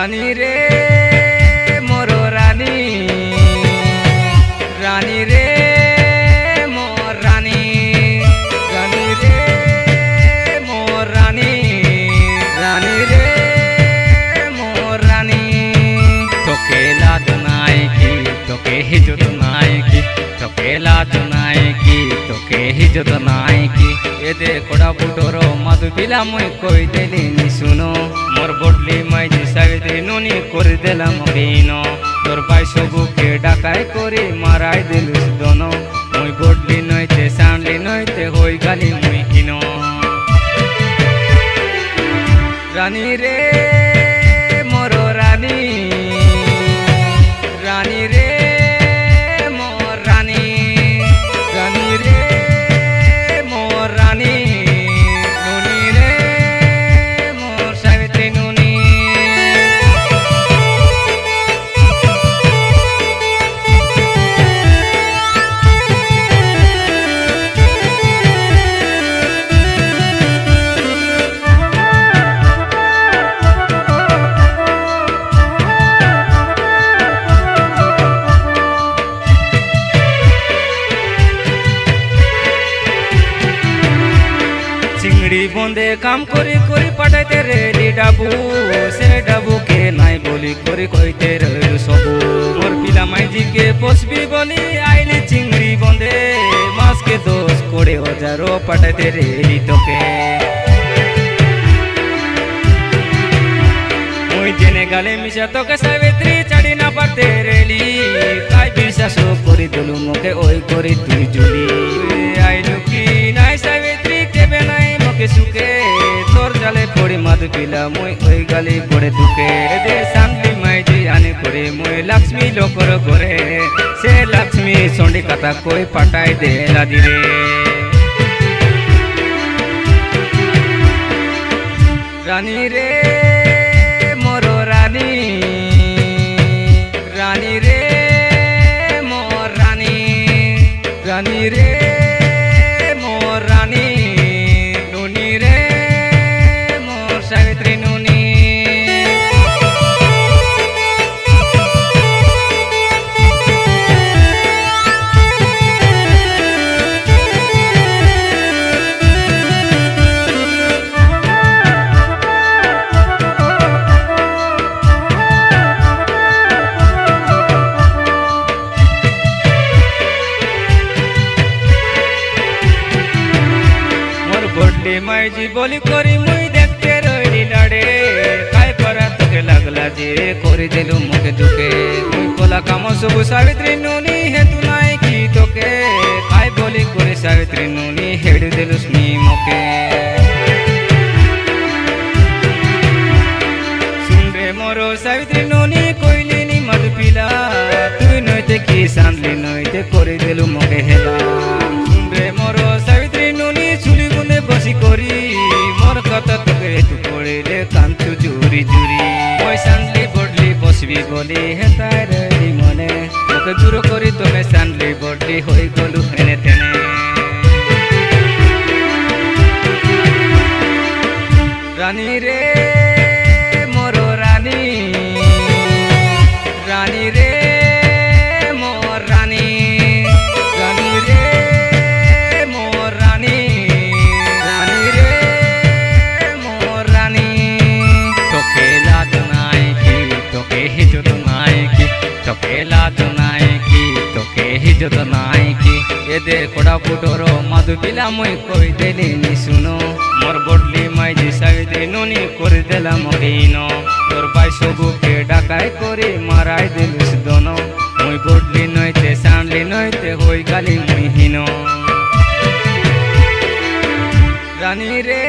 রানী রে মোর রানী, রানী রে মোর রানী, রানী রে মোর রানী, রানী রে মোর রানী। তোকে লাদ নাই কি তোকে হিজত নাই কি, তোকে লাদ নাই কি তোকে হিজত নাই কি। এদে কোড়া বুটোর মধু পিলা মুই কই দেলি নি শুনো, মোর বডলি মাইজি সাবিত্রী নুনি করে দিলাম কেন। তোর ভাই সবুকে ডাকাই করে মারাই দিলুস দন, মুই বডলি নইতে সামলি নইতে হই গালি মুই হিন। রানী রে মোর রানী, রানী রে মোর রানী, রানী রে মোর রানী, নুনি রে মোর সাবিত্রী নুনি। চিংড়ি বন্দে কাম করি করি পাঠাইতে রেলি ডাবু, সে ডাবুকে নাই বলি করি কইতে রইল সবু। মোর পিলা মাইজিকে পশবি বলি আইলি চিংড়ি বন্দে, মাসকে 10-20 পাঠাইতে রেলি তোকে। মুই জেনে গালে মিশা তোকে সাবিত্রী ছাড়ি না পারতে রেলি, তাই বিশ্বাস করি দিলু মুখে ওই করি তুই জুলি। আইলু কি নাই সাবিত্রী কেবে নাই মুখে সুখে, তোর জালে পড়ি মাধু পিলা মুই ওই গালি পড়ে দুকে। দে শান্তি মাইজি আনি করে মুই লক্ষ্মী লোকর ঘরে, সে লক্ষ্মী সন্ডি কথা কই পাঠাই দে লাদি রে। রানী রে মোর রানী, রানী রে মোর রানী, রানী রে মোর রানী, নুনি রে মোর সাবিত্রী নুনি। বডলি মাইজি বলি করি মুই দেখতে রইলি লাড়ে, কাই করা তোকে লাগলা যে করে দিলু মুখে দুকে। মুই কোলা কাম সবু সাবিত্রী নুনি হেতু নাই কি তোকে, কাই বলি করে সাবিত্রী নুনি হেড় দিলুস নি মুখে। শুন রে মোর সাবিত্রী নুনি কইলি নি মধু পিলা, তুই নইতে কি সানলি নইতে করে দিলু মুখে হেলা। শুন রে মোর সাবিত্রী নুনি চুলি গুনে বসি করি, মোর কথা তোকে একটু পড়িলে কান্তু জুরি জুরি। ওই সানলি বডলি বসবি বলি হেতাই রেলি মনে, তোকে দূর করি তোকে সানলি বডলি হই গলু এনে তেনে। রানী রে মোর রানী, রানী রে মোর রানী, রানী রে মোর রানী, রানী রে মোর রানী। তোকে লাদ নাই কি তোকে হিজত নাই কি, তোকে লাদ নাই কি তোকে হিজত নাই কি। এদে কোড়া বুটোর মধু পিলা মুই কই দেলি নি শুনো, মোর বডলি মাইজি সাবিত্রী নুনি করে দিলাম কেন। তোর ভাই সবুকে ডাকাই করে মারাই দিলুস দন, মুই বডলি নইতে সামলি নইতে হই গালি মুই হিন। রানী রে